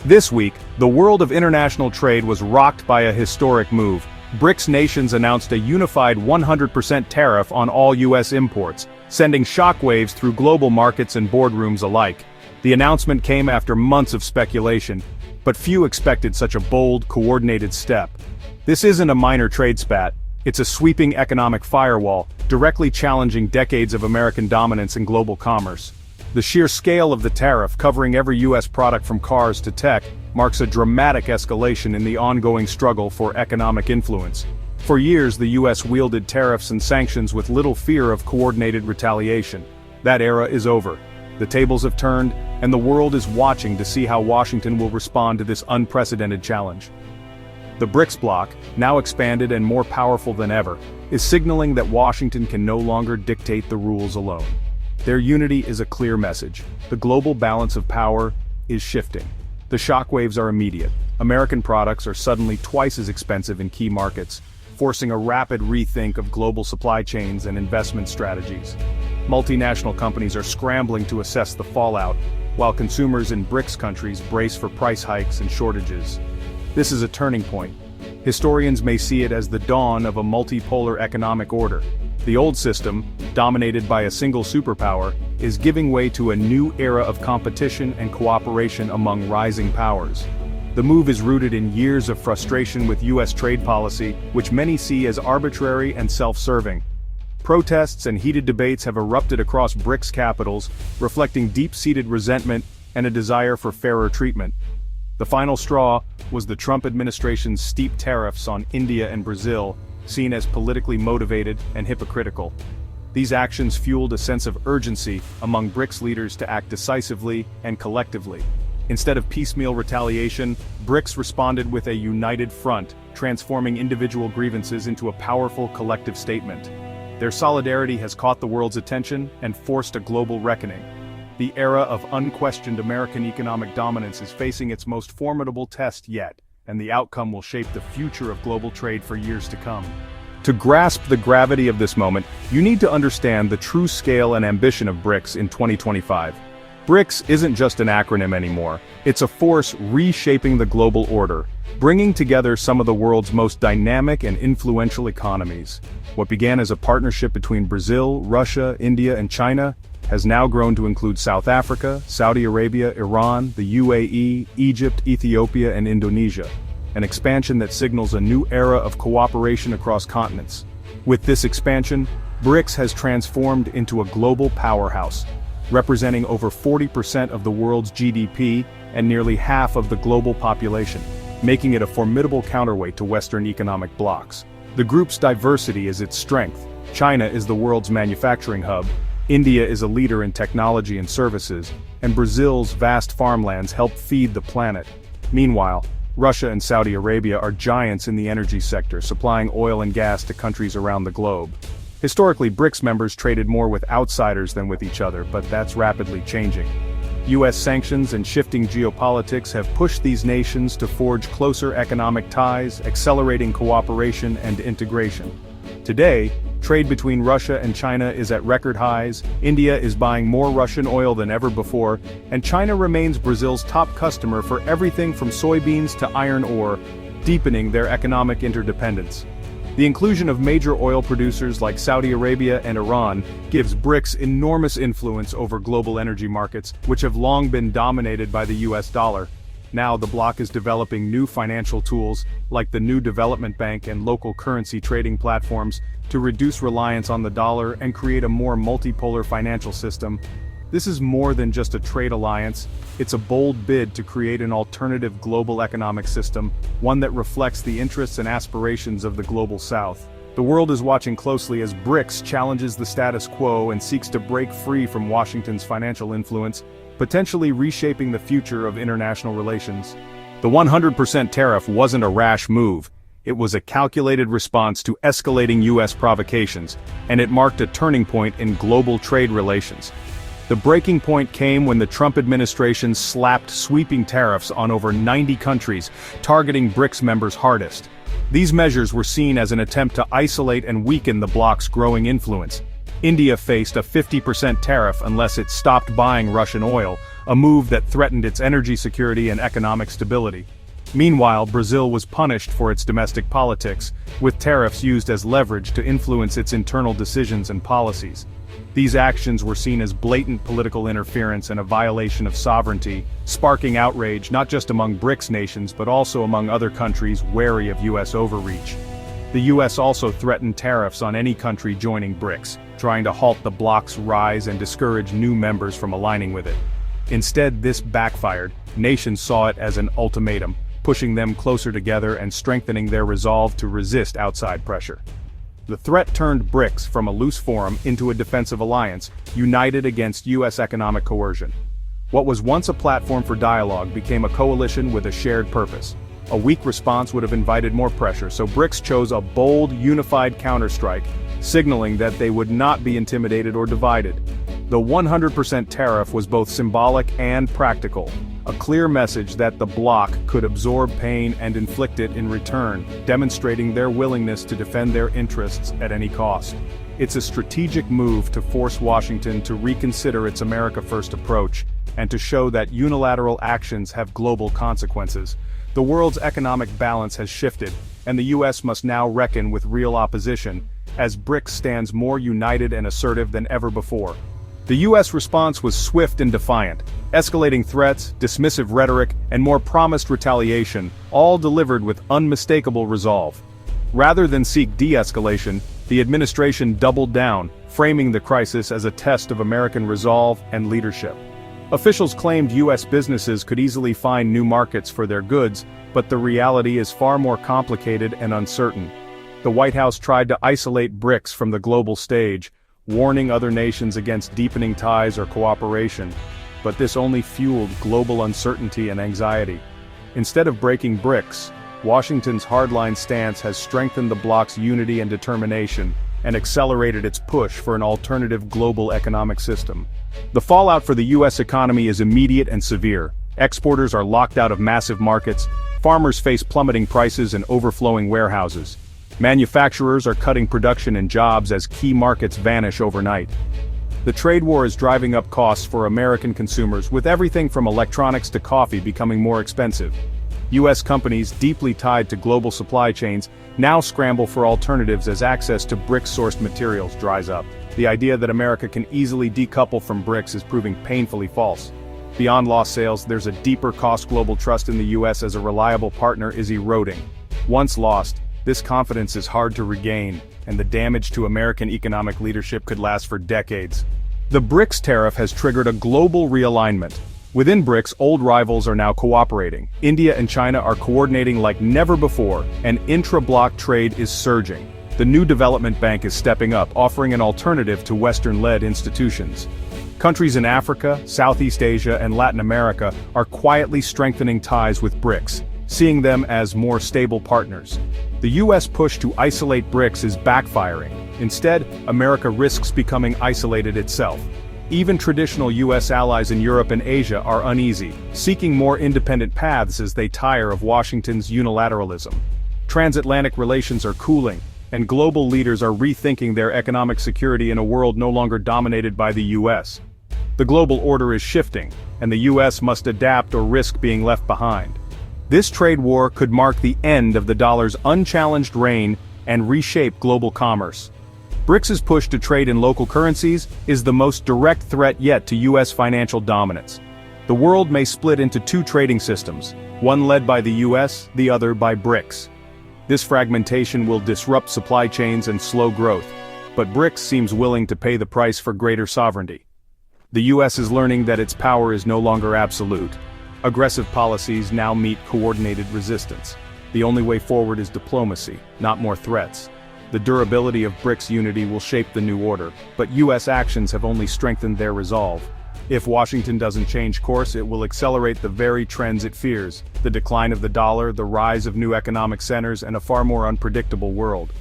This week, the world of international trade was rocked by a historic move. BRICS nations announced a unified 100% tariff on all U.S. imports, sending shockwaves through global markets and boardrooms alike. The announcement came after months of speculation, but few expected such a bold, coordinated step. This isn't a minor trade spat, it's a sweeping economic firewall, directly challenging decades of American dominance in global commerce. The sheer scale of the tariff, covering every U.S. product from cars to tech, marks a dramatic escalation in the ongoing struggle for economic influence. For years, the U.S. wielded tariffs and sanctions with little fear of coordinated retaliation. That era is over. The tables have turned, and the world is watching to see how Washington will respond to this unprecedented challenge. The BRICS bloc, now expanded and more powerful than ever, is signaling that Washington can no longer dictate the rules alone. Their unity is a clear message. The global balance of power is shifting. The shockwaves are immediate. American products are suddenly twice as expensive in key markets, forcing a rapid rethink of global supply chains and investment strategies. Multinational companies are scrambling to assess the fallout, while consumers in BRICS countries brace for price hikes and shortages. This is a turning point. Historians may see it as the dawn of a multipolar economic order. The old system, dominated by a single superpower, is giving way to a new era of competition and cooperation among rising powers. The move is rooted in years of frustration with U.S. trade policy, which many see as arbitrary and self-serving. Protests and heated debates have erupted across BRICS capitals, reflecting deep-seated resentment and a desire for fairer treatment. The final straw was the Trump administration's steep tariffs on India and Brazil, seen as politically motivated and hypocritical. These actions fueled a sense of urgency among BRICS leaders to act decisively and collectively. Instead of piecemeal retaliation, BRICS responded with a united front, transforming individual grievances into a powerful collective statement. Their solidarity has caught the world's attention and forced a global reckoning. The era of unquestioned American economic dominance is facing its most formidable test yet, and the outcome will shape the future of global trade for years to come. To grasp the gravity of this moment, you need to understand the true scale and ambition of BRICS in 2025. BRICS isn't just an acronym anymore, it's a force reshaping the global order, bringing together some of the world's most dynamic and influential economies. What began as a partnership between Brazil, Russia, India, and China has now grown to include South Africa, Saudi Arabia, Iran, the UAE, Egypt, Ethiopia, and Indonesia. An expansion that signals a new era of cooperation across continents. With this expansion, BRICS has transformed into a global powerhouse, representing over 40% of the world's GDP and nearly half of the global population, making it a formidable counterweight to Western economic blocs. The group's diversity is its strength. China is the world's manufacturing hub, India is a leader in technology and services, and Brazil's vast farmlands help feed the planet. Meanwhile, Russia and Saudi Arabia are giants in the energy sector, supplying oil and gas to countries around the globe. Historically, BRICS members traded more with outsiders than with each other, but that's rapidly changing. U.S. sanctions and shifting geopolitics have pushed these nations to forge closer economic ties, accelerating cooperation and integration. Today, trade between Russia and China is at record highs, India is buying more Russian oil than ever before, and China remains Brazil's top customer for everything from soybeans to iron ore, deepening their economic interdependence. The inclusion of major oil producers like Saudi Arabia and Iran gives BRICS enormous influence over global energy markets, which have long been dominated by the US dollar. Now the bloc is developing new financial tools, like the new development bank and local currency trading platforms, to reduce reliance on the dollar and create a more multipolar financial system. This is more than just a trade alliance, it's a bold bid to create an alternative global economic system, one that reflects the interests and aspirations of the global south. The world is watching closely as BRICS challenges the status quo and seeks to break free from Washington's financial influence, potentially reshaping the future of international relations. The 100% tariff wasn't a rash move. It was a calculated response to escalating U.S. provocations, and it marked a turning point in global trade relations. The breaking point came when the Trump administration slapped sweeping tariffs on over 90 countries, targeting BRICS members hardest. These measures were seen as an attempt to isolate and weaken the bloc's growing influence. India faced a 50% tariff unless it stopped buying Russian oil, a move that threatened its energy security and economic stability. Meanwhile, Brazil was punished for its domestic politics, with tariffs used as leverage to influence its internal decisions and policies. These actions were seen as blatant political interference and a violation of sovereignty, sparking outrage not just among BRICS nations but also among other countries wary of U.S. overreach. The U.S. also threatened tariffs on any country joining BRICS, trying to halt the bloc's rise and discourage new members from aligning with it. Instead, this backfired. Nations saw it as an ultimatum, pushing them closer together and strengthening their resolve to resist outside pressure. The threat turned BRICS from a loose forum into a defensive alliance, united against U.S. economic coercion. What was once a platform for dialogue became a coalition with a shared purpose. A weak response would have invited more pressure, so BRICS chose a bold, unified counterstrike, signaling that they would not be intimidated or divided. The 100% tariff was both symbolic and practical, a clear message that the bloc could absorb pain and inflict it in return, demonstrating their willingness to defend their interests at any cost. It's a strategic move to force Washington to reconsider its America First approach, and to show that unilateral actions have global consequences. The world's economic balance has shifted, and the U.S. must now reckon with real opposition, as BRICS stands more united and assertive than ever before. The U.S. response was swift and defiant, escalating threats, dismissive rhetoric, and more promised retaliation, all delivered with unmistakable resolve. Rather than seek de-escalation, the administration doubled down, framing the crisis as a test of American resolve and leadership. Officials claimed U.S. businesses could easily find new markets for their goods, but the reality is far more complicated and uncertain. The White House tried to isolate BRICS from the global stage, warning other nations against deepening ties or cooperation, but this only fueled global uncertainty and anxiety. Instead of breaking BRICS, Washington's hardline stance has strengthened the bloc's unity and determination, and accelerated its push for an alternative global economic system. The fallout for the U.S. economy is immediate and severe. Exporters are locked out of massive markets, farmers face plummeting prices and overflowing warehouses. Manufacturers are cutting production and jobs as key markets vanish overnight. The trade war is driving up costs for American consumers, with everything from electronics to coffee becoming more expensive. U.S. companies deeply tied to global supply chains now scramble for alternatives as access to BRICS-sourced materials dries up. The idea that America can easily decouple from BRICS is proving painfully false. Beyond lost sales, there's a deeper cost. Global trust in the U.S. as a reliable partner is eroding. Once lost, this confidence is hard to regain, and the damage to American economic leadership could last for decades. The BRICS tariff has triggered a global realignment. Within BRICS, old rivals are now cooperating. India and China are coordinating like never before, and intra-bloc trade is surging. The new development bank is stepping up, offering an alternative to Western-led institutions. Countries in Africa, Southeast Asia, and Latin America are quietly strengthening ties with BRICS, seeing them as more stable partners. The U.S. push to isolate BRICS is backfiring. Instead, America risks becoming isolated itself. Even traditional U.S. allies in Europe and Asia are uneasy, seeking more independent paths as they tire of Washington's unilateralism. Transatlantic relations are cooling, and global leaders are rethinking their economic security in a world no longer dominated by the U.S. The global order is shifting, and the U.S. must adapt or risk being left behind. This trade war could mark the end of the dollar's unchallenged reign and reshape global commerce. BRICS's push to trade in local currencies is the most direct threat yet to U.S. financial dominance. The world may split into two trading systems, one led by the U.S., the other by BRICS. This fragmentation will disrupt supply chains and slow growth, but BRICS seems willing to pay the price for greater sovereignty. The U.S. is learning that its power is no longer absolute. Aggressive policies now meet coordinated resistance. The only way forward is diplomacy, not more threats. The durability of BRICS unity will shape the new order, but U.S. actions have only strengthened their resolve. If Washington doesn't change course, it will accelerate the very trends it fears: the decline of the dollar, the rise of new economic centers, and a far more unpredictable world.